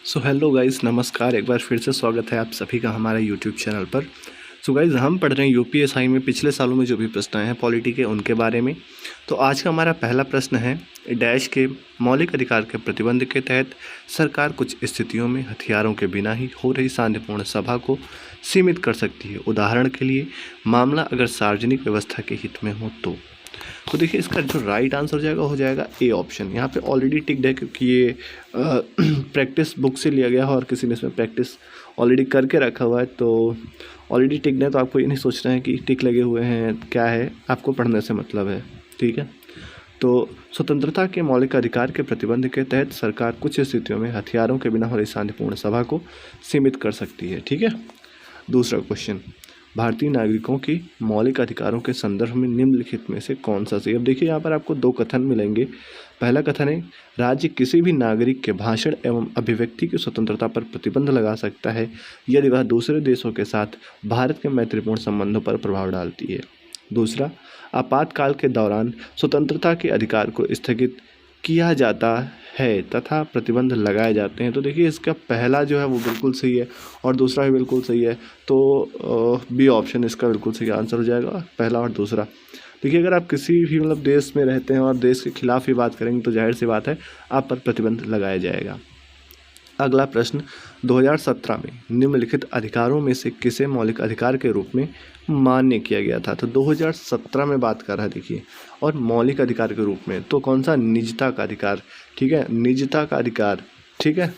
So hello guys, नमस्कार। एक बार फिर से स्वागत है आप सभी का हमारे यूट्यूब चैनल पर। सो गाइस, हम पढ़ रहे हैं यूपीएसआई में पिछले सालों में जो भी प्रश्न आए हैं पॉलिटी के, उनके बारे में। तो आज का हमारा पहला प्रश्न है, डैश के मौलिक अधिकार के प्रतिबंध के तहत सरकार कुछ स्थितियों में हथियारों के बिना ही हो रही शांतिपूर्ण सभा को सीमित कर सकती है। उदाहरण के लिए, मामला अगर सार्वजनिक व्यवस्था के हित में हो तो देखिए इसका जो राइट आंसर हो जाएगा ए ऑप्शन। यहाँ पे ऑलरेडी टिक्ड है क्योंकि ये प्रैक्टिस बुक से लिया गया है और किसी ने इसमें प्रैक्टिस ऑलरेडी करके रखा हुआ है, तो ऑलरेडी टिक्ड है। तो आपको ये नहीं सोचना है कि टिक लगे हुए हैं क्या है, आपको पढ़ने से मतलब है, ठीक है। तो स्वतंत्रता के मौलिक अधिकार के प्रतिबंध के तहत सरकार कुछ स्थितियों में हथियारों के बिना हो रही शांतिपूर्ण सभा को सीमित कर सकती है, ठीक है। दूसरा क्वेश्चन, भारतीय नागरिकों की मौलिक अधिकारों के संदर्भ में निम्नलिखित में से कौन सा सही। अब देखिए यहाँ पर आपको दो कथन मिलेंगे। पहला कथन है, राज्य किसी भी नागरिक के भाषण एवं अभिव्यक्ति की स्वतंत्रता पर प्रतिबंध लगा सकता है यदि वह दूसरे देशों के साथ भारत के मैत्रीपूर्ण संबंधों पर प्रभाव डालती है। दूसरा, आपातकाल के दौरान स्वतंत्रता के अधिकार को स्थगित किया जाता है तथा प्रतिबंध लगाए जाते हैं। तो देखिए इसका पहला जो है वो बिल्कुल सही है और दूसरा भी बिल्कुल सही है। तो बी ऑप्शन इसका बिल्कुल सही आंसर हो जाएगा, पहला और दूसरा। देखिए अगर आप किसी भी देश में रहते हैं और देश के खिलाफ ही बात करेंगे तो जाहिर सी बात है आप पर प्रतिबंध लगाया जाएगा। अगला प्रश्न, 2017 में निम्नलिखित अधिकारों में से किसे मौलिक अधिकार के रूप में मान्य किया गया था। तो 2017 में बात कर रहा है देखिए, और मौलिक अधिकार के रूप में तो कौन सा, निजता का अधिकार, ठीक है, निजता का अधिकार, ठीक है,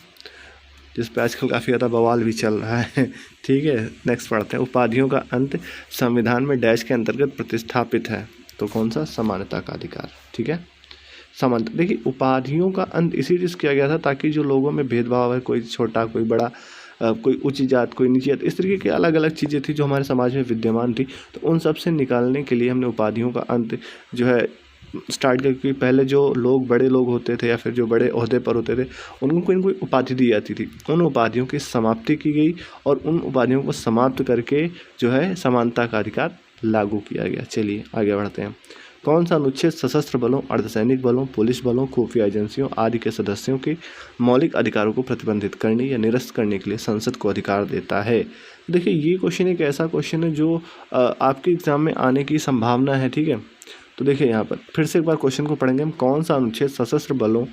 जिस पे आजकल काफ़ी ज़्यादा बवाल भी चल रहा है, ठीक है। नेक्स्ट पढ़ते हैं, उपाधियों का अंत संविधान में डैश के अंतर्गत प्रतिस्थापित है। तो कौन सा, समानता का अधिकार, ठीक है, समानता। देखिए उपाधियों का अंत इसी चीज़ किया गया था ताकि जो लोगों में भेदभाव है, कोई छोटा कोई बड़ा, कोई उच्च जात कोई नीची जात, इस तरीके की अलग अलग चीज़ें थी जो हमारे समाज में विद्यमान थी, तो उन सब से निकालने के लिए हमने उपाधियों का अंत जो है स्टार्ट किया। क्योंकि पहले जो लोग बड़े लोग होते थे या फिर जो बड़े ओहदे पर होते थे उनको कोई ना कोई उपाधि दी जाती थी, उन उपाधियों की समाप्ति की गई और उन उपाधियों को समाप्त करके जो है समानता का अधिकार लागू किया गया। चलिए आगे बढ़ते हैं। कौन सा अनुच्छेद सशस्त्र बलों, अर्धसैनिक बलों, पुलिस बलों, खुफिया एजेंसियों आदि के सदस्यों के मौलिक अधिकारों को प्रतिबंधित करने या निरस्त करने के लिए संसद को अधिकार देता है। देखिए ये क्वेश्चन एक ऐसा क्वेश्चन है जो आपके एग्जाम में आने की संभावना है, ठीक है। तो देखिए यहाँ पर फिर से एक बार क्वेश्चन को पढ़ेंगे हम। कौन सा अनुच्छेद सशस्त्र बलों,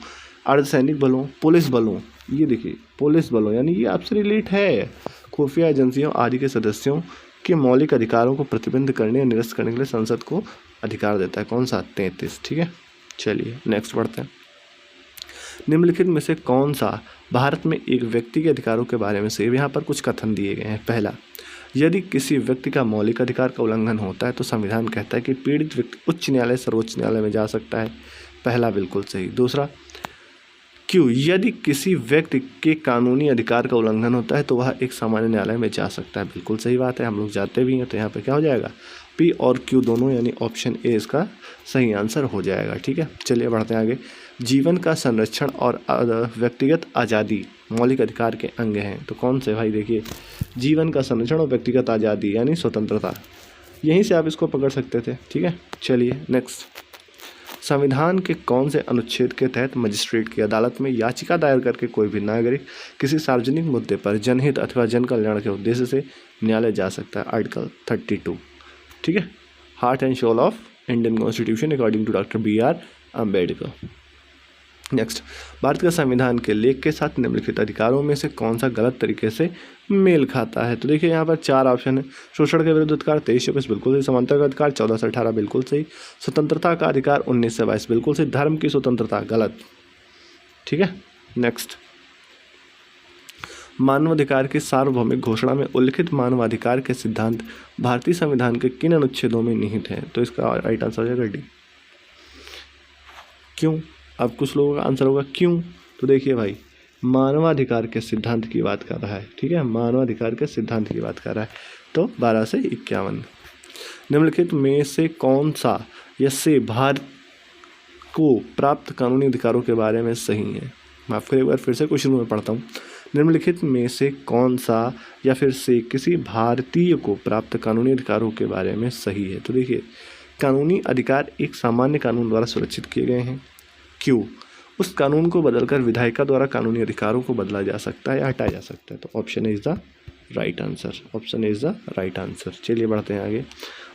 अर्धसैनिक बलों, पुलिस बलों, ये देखिए पुलिस बलों यानी ये आपसे रिलेट है, खुफिया एजेंसियों आदि के सदस्यों के मौलिक अधिकारों को प्रतिबंध करने या निरस्त करने के लिए संसद को अधिकार देता है। कौन सा, 33, ठीक है। चलिए नेक्स्ट बढ़ते हैं। निम्नलिखित में से कौन सा भारत में एक व्यक्ति के अधिकारों के बारे में से, यहाँ पर कुछ कथन दिए गए हैं। पहला, यदि किसी व्यक्ति का मौलिक अधिकार का उल्लंघन होता है तो संविधान कहता है कि पीड़ित व्यक्ति उच्च न्यायालय, सर्वोच्च न्यायालय में जा सकता है। पहला बिल्कुल सही। दूसरा, क्यों, यदि किसी व्यक्ति के कानूनी अधिकार का उल्लंघन होता है तो वह एक सामान्य न्यायालय में जा सकता है। बिल्कुल सही बात है, हम लोग जाते भी हैं। तो यहाँ पे क्या हो जाएगा, पी और क्यू दोनों यानी ऑप्शन ए इसका सही आंसर हो जाएगा, ठीक है। चलिए बढ़ते हैं आगे। जीवन का संरक्षण और व्यक्तिगत आज़ादी मौलिक अधिकार के अंग हैं। तो कौन से भाई, देखिए जीवन का संरक्षण और व्यक्तिगत आज़ादी यानी स्वतंत्रता, यहीं से आप इसको पकड़ सकते थे, ठीक है। चलिए नेक्स्ट, संविधान के कौन से अनुच्छेद के तहत मजिस्ट्रेट की अदालत में याचिका दायर करके कोई भी नागरिक किसी सार्वजनिक मुद्दे पर जनहित अथवा जन कल्याण के उद्देश्य से न्यायालय जा सकता है। आर्टिकल 32, ठीक है, heart and soul of Indian constitution according to doctor BR Ambedkar. Next, Bharat का संविधान के लेख के साथ निम्नलिखित अधिकारों में से कौन सा गलत तरीके से मेल खाता है। तो देखिए यहाँ पर 4 ऑप्शन है। शोषण के विरुद्ध अधिकार 23 से 25 बिल्कुल सही, समानता का अधिकार 14 से 18 बिल्कुल सही, स्वतंत्रता का अधिकार 19 से 22 बिल्कुल सही, धर्म की स्वतंत्रता गलत, ठीक है। नेक्स्ट, मानवाधिकार की सार्वभौमिक घोषणा में उल्लिखित मानवाधिकार के सिद्धांत भारतीय संविधान के किन अनुच्छेदों में निहित हैं। तो इसका राइट आंसर हो जाएगा डी। क्यों, अब कुछ लोगों का आंसर होगा क्यों। तो देखिए भाई, मानवाधिकार के सिद्धांत की बात कर रहा है, ठीक है, मानवाधिकार के सिद्धांत की बात कर रहा है। तो 12 से 51 निम्नलिखित में से कौन सा या से भारत को प्राप्त कानूनी अधिकारों के बारे में सही है। माफ करिए, एक बार फिर से क्वेश्चन में पढ़ता हूँ। निम्नलिखित में से कौन सा या फिर से किसी भारतीय को प्राप्त कानूनी अधिकारों के बारे में सही है। तो देखिए, कानूनी अधिकार एक सामान्य कानून द्वारा सुरक्षित किए गए हैं। क्यों, उस कानून को बदलकर विधायिका द्वारा कानूनी अधिकारों को बदला जा सकता है या हटाया जा सकता है। तो option is the right answer, option is the right answer. चलिए बढ़ते हैं आगे।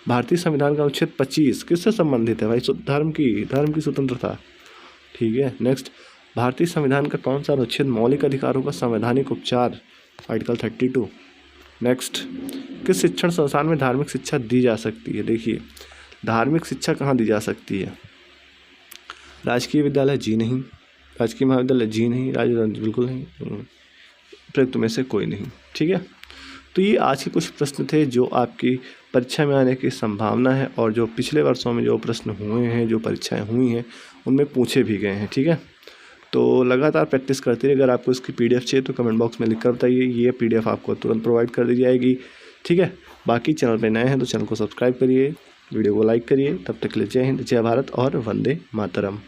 भारतीय संविधान का अनुच्छेद 25 किससे संबंधित है भाई? धर्म की स्वतंत्रता। ठीक है, नेक्स्ट, भारतीय संविधान का कौन सा अनुच्छेद मौलिक अधिकारों का संवैधानिक उपचार? आर्टिकल 32। नेक्स्ट, किस शिक्षण संस्थान में धार्मिक शिक्षा दी जा सकती है? देखिए, धार्मिक शिक्षा कहाँ दी जा सकती है? राजकीय विद्यालय जी नहीं, राजकीय महाविद्यालय जी नहीं, राजकीय बिल्कुल नहीं, प्रयुक्त में से कोई नहीं। ठीक है, तो ये आज के कुछ प्रश्न थे जो आपकी परीक्षा में आने की संभावना है और जो पिछले वर्षों में जो प्रश्न हुए हैं, जो परीक्षाएं हुई हैं, उनमें पूछे भी गए हैं। ठीक है, तो लगातार प्रैक्टिस करते रहिए। अगर आपको इसकी PDF चाहिए तो कमेंट बॉक्स में लिख कर बताइए, ये PDF आपको तुरंत प्रोवाइड कर दी जाएगी। ठीक है, बाकी चैनल पर नए हैं तो चैनल को सब्सक्राइब करिए, वीडियो को लाइक करिए। तब तक के लिए जय हिंद, जय भारत और वंदे मातरम।